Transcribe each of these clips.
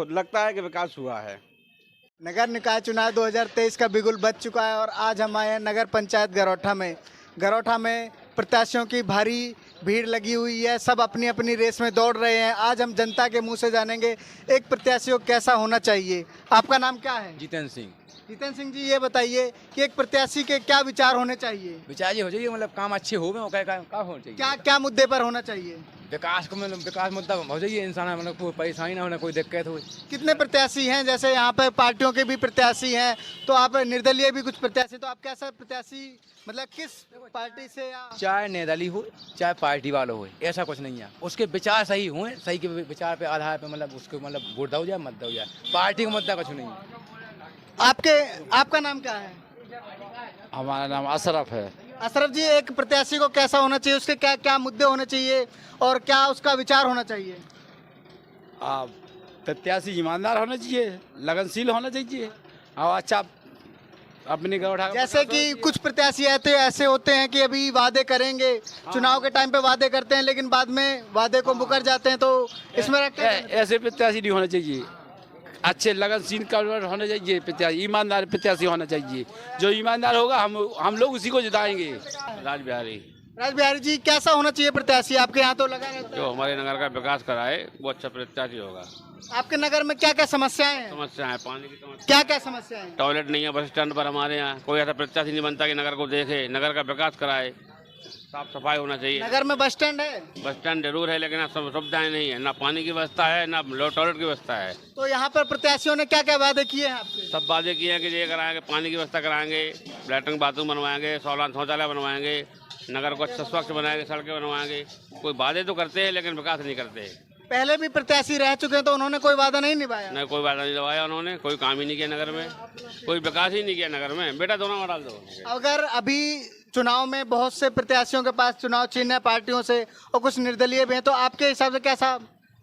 लगता है कि विकास हुआ है। नगर निकाय चुनाव 2023 का बिगुल बज चुका है और आज हम आए हैं नगर पंचायत गरौठा में। गरौठा में प्रत्याशियों की भारी भीड़ लगी हुई है, सब अपनी अपनी रेस में दौड़ रहे हैं। आज हम जनता के मुंह से जानेंगे एक प्रत्याशी को कैसा होना चाहिए। आपका नाम क्या है? जितेंद्र सिंह। जितेंद्र सिंह जी, ये बताइए कि एक प्रत्याशी के क्या विचार होने चाहिए? विचार ये हो चाहिए मतलब काम अच्छे हो गए क्या होना चाहिए। क्या क्या मुद्दे पर होना चाहिए? विकास को मतलब विकास मुद्दा हो चाहिए, इंसान मतलब कोई परेशानी ना हो, ना कोई दिक्कत हो। कितने प्रत्याशी हैं? जैसे यहाँ पे पार्टियों के भी प्रत्याशी हैं, तो आप निर्दलीय भी कुछ प्रत्याशी, तो आप कैसा प्रत्याशी, मतलब किस पार्टी से? या चाहे निर्दलीय हो चाहे पार्टी वाला हो, ऐसा कुछ नहीं है। उसके विचार सही हुए, सही के विचार पे आधार पे मतलब उसको मतलब वोट दो जाए मत दो जाए, पार्टी का मुद्दा कुछ नहीं है। आपका नाम क्या है? हमारा नाम अशरफ है। अशरफ जी, एक प्रत्याशी को कैसा होना चाहिए, उसके क्या क्या मुद्दे होने चाहिए और क्या उसका विचार होना चाहिए? प्रत्याशी ईमानदार होना चाहिए, लगनशील होना चाहिए और अच्छा अपनी गौठा। जैसे कि कुछ प्रत्याशी ऐसे होते हैं कि अभी वादे करेंगे, चुनाव के टाइम पे वादे करते हैं लेकिन बाद में वादे को मुकर जाते हैं, तो इसमें ऐसे प्रत्याशी नहीं होना चाहिए। अच्छे लगनशील होना चाहिए प्रत्याशी, ईमानदार प्रत्याशी होना चाहिए। जो ईमानदार होगा हम लोग उसी को जिताएंगे। राज बिहारी जी, कैसा होना चाहिए प्रत्याशी? आपके यहाँ तो लगा रहता है। जो हमारे नगर का विकास कराए वो अच्छा प्रत्याशी होगा। आपके नगर में क्या क्या समस्याएं हैं? समस्या है पानी की समस्या, क्या क्या समस्याएं हैं? टॉयलेट नहीं है बस स्टैंड पर। हमारे यहाँ कोई ऐसा प्रत्याशी नहीं बनता कि नगर को देखे, नगर का विकास कराए, साफ सफाई होना चाहिए। नगर में बस स्टैंड है? बस स्टैंड जरूर है लेकिन सुविधाएं नहीं है, ना पानी की व्यवस्था है ना टॉयलेट की व्यवस्था है। तो यहाँ पर प्रत्याशियों ने क्या क्या वादे किए हैं आपसे? सब वादे किए हैं कि ये कराएंगे, पानी की व्यवस्था कराएंगे, लैट्रिन बाथरूम बनवाएंगे, शौचालय बनवाएंगे, नगर को अच्छा स्वच्छ बनाएंगे, सड़कें बनवाएंगे। कोई वादे तो करते हैं लेकिन विकास नहीं करते। पहले भी प्रत्याशी रह चुके हैं तो उन्होंने कोई वादा नहीं निभाया? न कोई वादा नहीं निभाया उन्होंने, कोई काम ही नहीं किया नगर में, कोई विकास ही नहीं किया नगर में। बेटा दोनों में डाल दो। अगर अभी चुनाव में बहुत से प्रत्याशियों के पास चुनाव चिन्ह है पार्टियों से और कुछ निर्दलीय भी हैं, तो आपके हिसाब से कैसा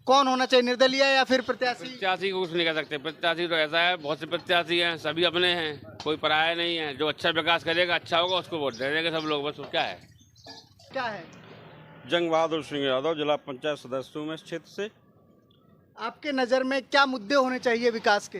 कौन होना चाहिए, निर्दलीय या फिर प्रत्याशी? प्रत्याशी को कुछ नहीं कर सकते। प्रत्याशी तो ऐसा है, बहुत से प्रत्याशी हैं, सभी अपने हैं, कोई पराया नहीं है। जो अच्छा विकास करेगा, अच्छा होगा, उसको वोट दे देंगे सब लोग। बस क्या है? क्या है? जंग बहादुर सिंह यादव, जिला पंचायत सदस्य हूँ मैं इस क्षेत्र से। आपके नज़र में क्या मुद्दे होने चाहिए विकास के?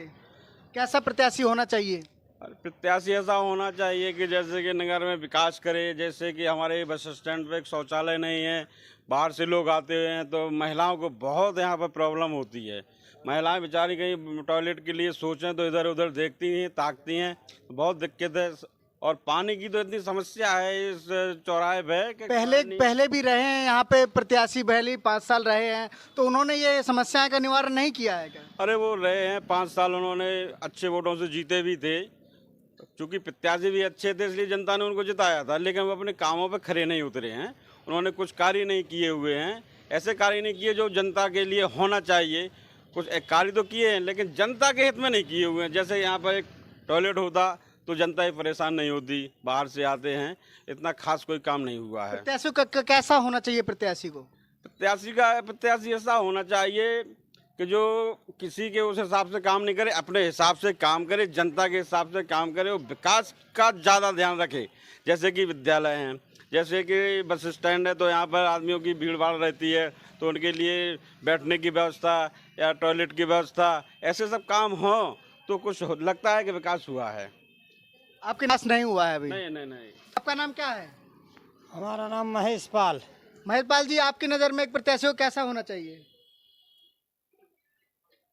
कैसा प्रत्याशी होना चाहिए? प्रत्याशी ऐसा होना चाहिए कि जैसे कि नगर में विकास करे। जैसे कि हमारे बस स्टैंड पे एक शौचालय नहीं है, बाहर से लोग आते हैं तो महिलाओं को बहुत यहाँ पर प्रॉब्लम होती है। महिलाएं बेचारी कहीं टॉयलेट के लिए सोचें तो इधर उधर देखती हैं, ताकती हैं, बहुत दिक्कत है। और पानी की तो इतनी समस्या है इस चौराहे पे। पहले भी रहे हैं यहाँ पे प्रत्याशी, पहले 5 साल रहे हैं, तो उन्होंने ये समस्याएं का निवारण नहीं किया है क्या? अरे वो रहे हैं 5 साल, उन्होंने अच्छे वोटों से जीते भी थे, क्योंकि प्रत्याशी भी अच्छे थे इसलिए जनता ने उनको जिताया था। लेकिन वो अपने कामों पे खरे नहीं उतरे हैं, उन्होंने कुछ कार्य नहीं किए हुए हैं। ऐसे कार्य नहीं किए जो जनता के लिए होना चाहिए। कुछ एक कार्य तो किए हैं लेकिन जनता के हित में नहीं किए हुए हैं। जैसे यहाँ पर एक टॉयलेट होता तो जनता ही परेशान नहीं होती, बाहर से आते हैं, इतना खास कोई काम नहीं हुआ है। प्रत्याशी का कैसा होना चाहिए प्रत्याशी को? प्रत्याशी ऐसा होना चाहिए कि जो किसी के उस हिसाब से काम नहीं करे, अपने हिसाब से काम करे, जनता के हिसाब से काम करे और विकास का ज़्यादा ध्यान रखे। जैसे कि विद्यालय हैं, जैसे कि बस स्टैंड है, तो यहाँ पर आदमियों की भीड़ भाड़ रहती है तो उनके लिए बैठने की व्यवस्था या टॉयलेट की व्यवस्था, ऐसे सब काम हो तो कुछ लगता है कि विकास हुआ है। आपके पास नहीं हुआ है अभी? नहीं। आपका नाम क्या है? हमारा नाम महेश पाल। महेश पाल जी, आपकी नज़र में एक प्रत्याशी को कैसा होना चाहिए?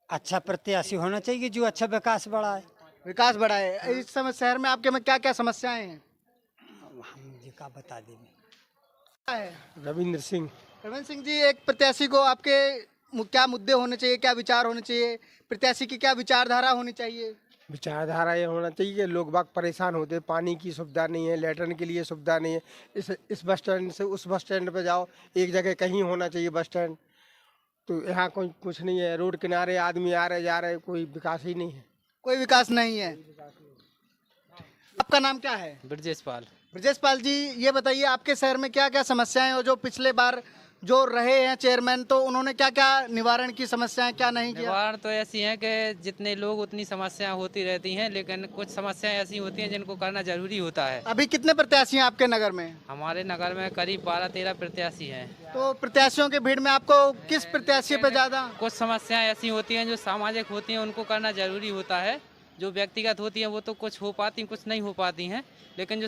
अच्छा प्रत्याशी होना चाहिए जो अच्छा विकास बढ़ाए। विकास बढ़ाए। इस समय शहर में आपके में क्या क्या समस्याएं हैं? हम जी का बता देंगे। क्या है? रविंद्र सिंह। रविंद्र सिंह जी, एक प्रत्याशी को आपके क्या मुद्दे होने चाहिए, क्या विचार होने चाहिए, प्रत्याशी की क्या विचारधारा होनी चाहिए? विचारधारा ये होना चाहिए कि लोग बाग परेशान होते हैं, पानी की सुविधा नहीं है, लैट्रिन के लिए सुविधा नहीं है। इस बस स्टैंड से उस बस स्टैंड पे जाओ, एक जगह कहीं होना चाहिए बस स्टैंड, तो यहाँ कोई कुछ नहीं है। रोड किनारे आदमी आ रहे जा रहे, कोई विकास ही नहीं है। कोई विकास नहीं है। आपका नाम क्या है? ब्रजेश पाल। ब्रजेश पाल जी, ये बताइए आपके शहर में क्या क्या समस्याएं हैं और जो पिछले बार जो रहे हैं चेयरमैन, तो उन्होंने क्या क्या निवारण की समस्याएं क्या नहीं किया? निवारण तो ऐसी है कि जितने लोग उतनी समस्याएं होती रहती हैं, लेकिन कुछ समस्याएं ऐसी होती हैं जिनको करना जरूरी होता है। अभी कितने प्रत्याशी हैं आपके नगर में? हमारे नगर में करीब 12-13 प्रत्याशी हैं। तो प्रत्याशियों के भीड़ में आपको किस प्रत्याशी पे ज्यादा? कुछ समस्याएं ऐसी होती हैं जो सामाजिक होती हैं, उनको करना जरूरी होता है। जो व्यक्तिगत होती हैं वो तो कुछ हो पाती, कुछ नहीं हो पाती हैं, लेकिन जो